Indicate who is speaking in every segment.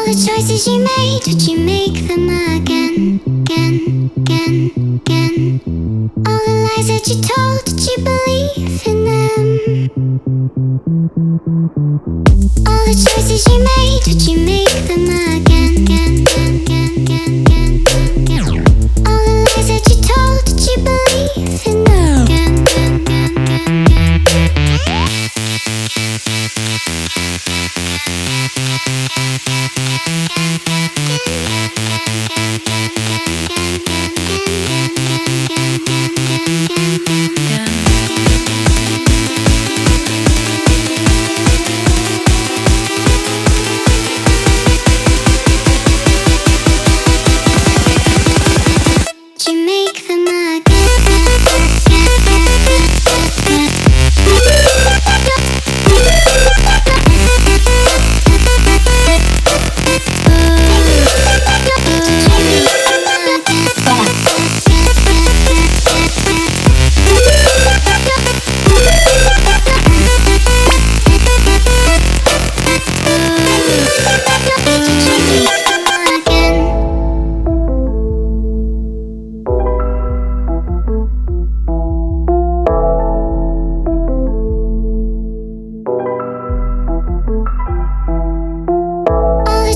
Speaker 1: the choices you made, would you make them again, again, again, again? All the lies that you told, did you believe in them? All the choices you made, would you make them again, again, again, again, again, again? All the lies that you told, did you believe in them? Again, again, again, again,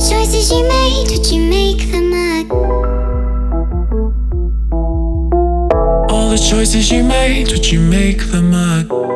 Speaker 2: choices you made, would you make them again?
Speaker 1: All the choices you made, would you make them again?